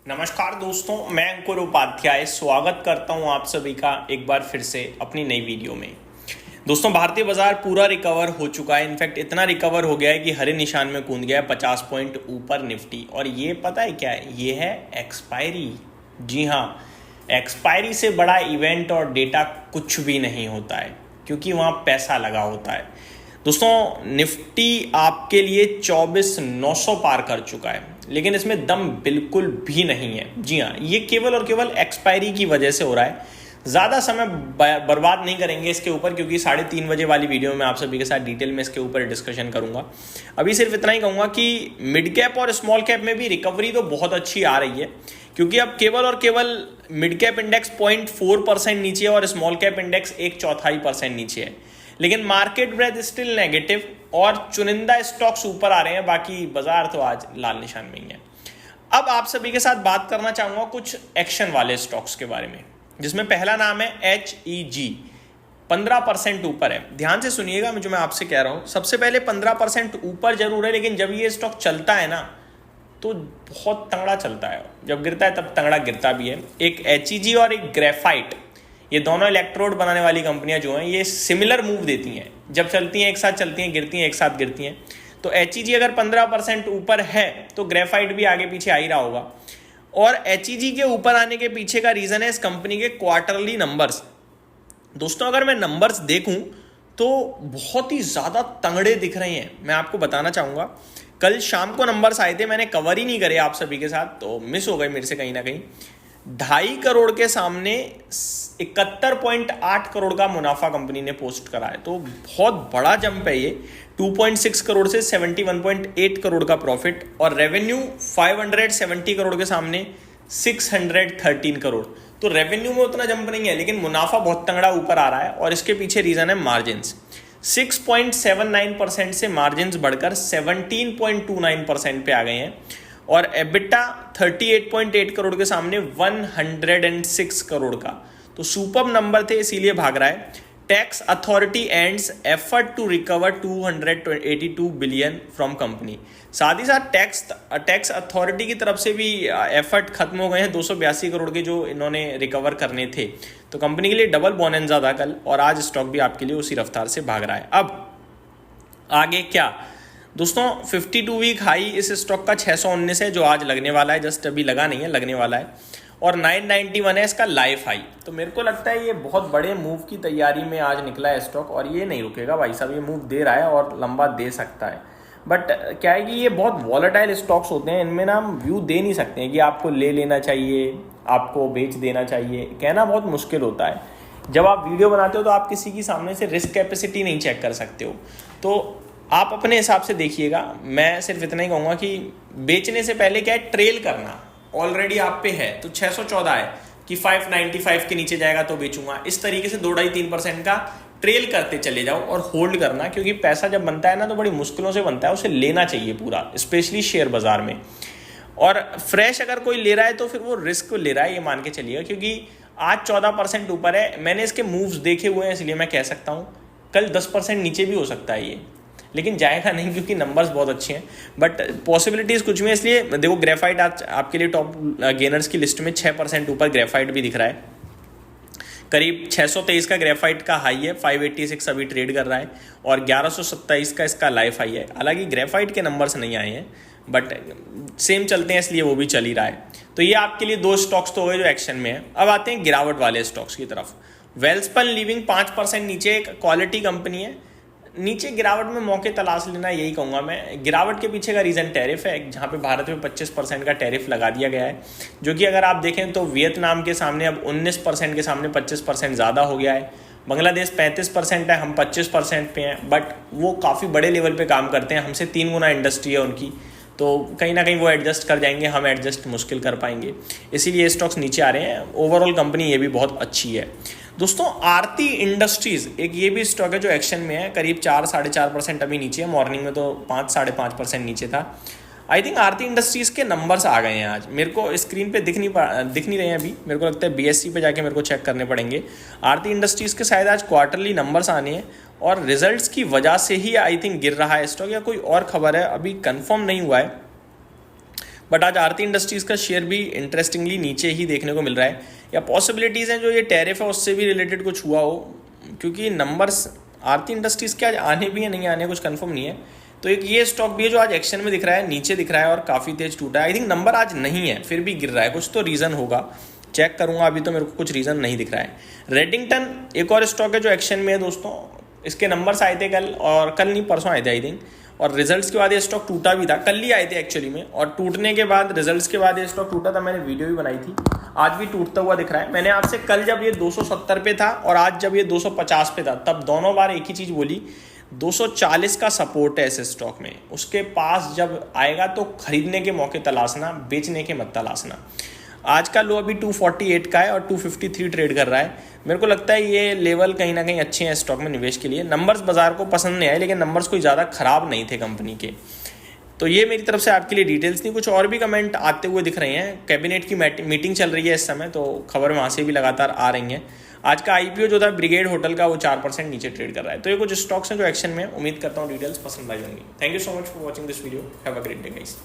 नमस्कार दोस्तों, मैं अंकुर उपाध्याय स्वागत करता हूं आप सभी का एक बार फिर से अपनी नई वीडियो में। दोस्तों, भारतीय बाजार पूरा रिकवर हो चुका है। इनफैक्ट इतना रिकवर हो गया है कि हरे निशान में कूद गया है 50 पॉइंट ऊपर निफ्टी। और ये पता है क्या है? ये है एक्सपायरी। जी हाँ, एक्सपायरी से बड़ा इवेंट और डेटा कुछ भी नहीं होता है, क्योंकि वहाँ पैसा लगा होता है। दोस्तों, निफ्टी आपके लिए 24,900 पार कर चुका है, लेकिन इसमें दम बिल्कुल भी नहीं है। जी हाँ, ये केवल और केवल एक्सपायरी की वजह से हो रहा है। ज़्यादा समय बर्बाद नहीं करेंगे इसके ऊपर, क्योंकि 3:30 बजे वाली वीडियो में आप सभी के साथ डिटेल में इसके ऊपर डिस्कशन करूंगा। अभी सिर्फ इतना ही कहूँगा कि मिड कैप और स्मॉल कैप में भी रिकवरी तो बहुत अच्छी आ रही है, क्योंकि अब केवल और केवल मिड कैप इंडेक्स 0.4% नीचे है और स्मॉल कैप इंडेक्स 1/4% नीचे है। लेकिन मार्केट ब्रेथ स्टिल नेगेटिव और चुनिंदा स्टॉक्स ऊपर आ रहे हैं, बाकी बाजार तो आज लाल निशान में ही है। अब आप सभी के साथ बात करना चाहूंगा कुछ एक्शन वाले स्टॉक्स के बारे में, जिसमें पहला नाम है HEG। 15% ऊपर है। ध्यान से सुनिएगा जो मैं आपसे कह रहा हूं। सबसे पहले 15% ऊपर जरूर है, लेकिन जब ये स्टॉक चलता है ना तो बहुत तंगड़ा चलता है। जब गिरता है तब तंगड़ा गिरता भी है। एक HEG और एक ग्रेफाइट, ये दोनों इलेक्ट्रोड बनाने वाली कंपनियां जो हैं, ये सिमिलर मूव देती हैं। जब चलती हैं एक साथ चलती हैं, गिरती हैं एक साथ गिरती हैं। तो HEG अगर 15% ऊपर है तो ग्रेफाइट भी आगे पीछे आ ही रहा होगा। और HEG के ऊपर आने के पीछे का रीजन है इस कंपनी के क्वार्टरली नंबर्स। दोस्तों, अगर मैं नंबर्स देखूं तो बहुत ही ज्यादा तंगड़े दिख रहे हैं। मैं आपको बताना चाहूंगा, कल शाम को नंबर्स आए थे, मैंने कवर ही नहीं करे आप सभी के साथ, तो मिस हो गए मेरे से कहीं ना कहीं। 2.5 करोड़ के सामने 71.8 करोड़ का मुनाफा कंपनी ने पोस्ट करा है। तो बहुत बड़ा जंप है ये। 2.6 करोड़ से 71.8 करोड़ का प्रॉफिट, और रेवेन्यू 570 करोड़ के सामने 613 करोड़। तो रेवेन्यू में उतना जंप नहीं है, लेकिन मुनाफा बहुत तंगड़ा ऊपर आ रहा है। और इसके पीछे रीजन है मार्जिन्स। 6.79% से मार्जिन्स बढ़कर 17.29% पे आ गए हैं। और एबिटा 38.8 करोड़ के सामने 106 करोड़ का। तो सुपर नंबर थे, इसीलिए भाग रहा है। Tax authority ends effort to recover 282 billion from company. साथ ही साथ टैक्स अथॉरिटी की तरफ से भी एफर्ट खत्म हो गए हैं। 282 करोड़ के जो इन्होंने रिकवर करने थे। तो कंपनी के लिए डबल बोनस था कल, और आज स्टॉक भी आपके लिए उसी रफ्तार से भाग रहा है। अब आगे क्या दोस्तों, 52 वीक हाई इस स्टॉक का 619 है, जो आज लगने वाला है। जस्ट अभी लगा नहीं है, लगने वाला है। और 991 है इसका लाइफ हाई। तो मेरे को लगता है ये बहुत बड़े मूव की तैयारी में आज निकला है स्टॉक, और ये नहीं रुकेगा भाई साहब। ये मूव दे रहा है और लंबा दे सकता है। बट क्या है कि ये बहुत वॉलेटाइल स्टॉक्स होते हैं, इनमें ना हम व्यू दे नहीं सकते हैं कि आपको ले लेना चाहिए, आपको बेच देना चाहिए। कहना बहुत मुश्किल होता है। जब आप वीडियो बनाते हो तो आप किसी की सामने से रिस्क कैपेसिटी नहीं चेक कर सकते हो। तो आप अपने हिसाब से देखिएगा। मैं सिर्फ इतना ही कहूँगा कि बेचने से पहले क्या है, ट्रेल करना। ऑलरेडी आप पे है तो 614 है कि 595 के नीचे जाएगा तो बेचूंगा। इस तरीके से 2-2.5-3% का ट्रेल करते चले जाओ और होल्ड करना, क्योंकि पैसा जब बनता है ना तो बड़ी मुश्किलों से बनता है। उसे लेना चाहिए पूरा, स्पेशली शेयर बाजार में। और फ्रेश अगर कोई ले रहा है तो फिर वो रिस्क ले रहा है, ये मान के चलिएगा, क्योंकि आज 14% ऊपर है। मैंने इसके मूव्स देखे हुए हैं, इसलिए मैं कह सकता हूँ कल 10% नीचे भी हो सकता है ये, लेकिन जाएगा नहीं, क्योंकि नंबर्स बहुत अच्छे हैं। बट पॉसिबिलिटीज कुछ भी है। इसलिए देखो, ग्रेफाइट आज आपके लिए टॉप गेनर्स की लिस्ट में 6% ऊपर ग्रेफाइट भी दिख रहा है। करीब 623 का ग्रेफाइट का हाई है, 586 अभी ट्रेड कर रहा है, और 1127 का इसका लाइफ हाई है। हालांकि ग्रेफाइट के नंबर्स नहीं आए हैं, बट सेम चलते हैं, इसलिए वो भी चल ही रहा है। तो ये आपके लिए 2 स्टॉक्स तो हो गए जो एक्शन में है। अब आते हैं गिरावट वाले स्टॉक्स की तरफ। वेल्सपन लिविंग 5% नीचे, एक क्वालिटी कंपनी है। नीचे गिरावट में मौके तलाश लेना, यही कहूँगा मैं। गिरावट के पीछे का रीज़न टैरिफ है, जहाँ पे भारत में 25% का टैरिफ लगा दिया गया है, जो कि अगर आप देखें तो वियतनाम के सामने अब 19% के सामने 25% ज़्यादा हो गया है। बांग्लादेश 35% है, हम 25% पे हैं। बट वो काफ़ी बड़े लेवल पे काम करते हैं, हमसे 3 गुना इंडस्ट्री है उनकी। तो कहीं ना कहीं वो एडजस्ट कर जाएंगे, हम एडजस्ट मुश्किल कर पाएंगे। इसीलिए स्टॉक्स नीचे आ रहे हैं। ओवरऑल कंपनी ये भी बहुत अच्छी है। दोस्तों, आरती इंडस्ट्रीज एक ये भी स्टॉक है जो एक्शन में है। करीब 4-4.5% अभी नीचे है। मॉर्निंग में तो 5-5.5% नीचे था। आई थिंक आरती इंडस्ट्रीज के नंबर्स आ गए हैं आज। मेरे को स्क्रीन पे दिख नहीं रहे हैं अभी। मेरे को लगता है BSE पे जाके मेरे को चेक करने पड़ेंगे। आरती इंडस्ट्रीज के शायद आज क्वार्टरली नंबर्स आने हैं, और रिजल्ट्स की वजह से ही आई थिंक गिर रहा है स्टॉक, या कोई और खबर है, अभी कंफर्म नहीं हुआ है। बट आज आरती इंडस्ट्रीज़ का शेयर भी इंटरेस्टिंगली नीचे ही देखने को मिल रहा है, या पॉसिबिलिटीज़ हैं जो ये टैरिफ है उससे भी रिलेटेड कुछ हुआ हो, क्योंकि नंबर्स आरती इंडस्ट्रीज़ के आज आने भी या नहीं आने कुछ कंफर्म नहीं है। तो एक ये स्टॉक भी है जो आज एक्शन में दिख रहा है, नीचे दिख रहा है और काफ़ी तेज टूटा है। आई थिंक नंबर आज नहीं है, फिर भी गिर रहा है, कुछ तो रीज़न होगा, चेक करूंगा, अभी तो मेरे को कुछ रीज़न नहीं दिख रहा है। रेडिंगटन एक और स्टॉक है जो एक्शन में है दोस्तों, इसके नंबर्स आए थे कल, और कल नहीं परसों आए थे आई थिंक, और रिजल्ट्स के बाद ये स्टॉक टूटा भी था, कल ही आए थे एक्चुअली में, और टूटने के बाद रिजल्ट्स के बाद ये स्टॉक टूटा था, मैंने वीडियो भी बनाई थी। आज भी टूटता हुआ दिख रहा है। मैंने आपसे कल जब ये 270 पे था और आज जब ये 250 पे था, तब दोनों बार एक ही चीज़ बोली, 240 का सपोर्ट है इस स्टॉक में, उसके पास जब आएगा तो खरीदने के मौके तलाशना, बेचने के मत तलाशना। आज का लो अभी 248 का है और 253 ट्रेड कर रहा है। मेरे को लगता है ये लेवल कहीं ना कहीं अच्छे हैं स्टॉक में निवेश के लिए। नंबर्स बाजार को पसंद नहीं आए, लेकिन नंबर्स कोई ज़्यादा खराब नहीं थे कंपनी के। तो ये मेरी तरफ से आपके लिए डिटेल्स थी। कुछ और भी कमेंट आते हुए दिख रहे हैं, कैबिनेट की मीटिंग चल रही है इस समय, तो खबर वहाँ से भी लगातार आ रही हैं। आज का IPO जो था ब्रिगेड होटल का, वो 4% नीचे ट्रेड कर रहा है। तो ये कुछ स्टॉक्स हैं जो एक्शन में, उम्मीद करता हूँ डिटेल्स पसंद आई होंगी। Thank you so much for watching this video, have a great day guys.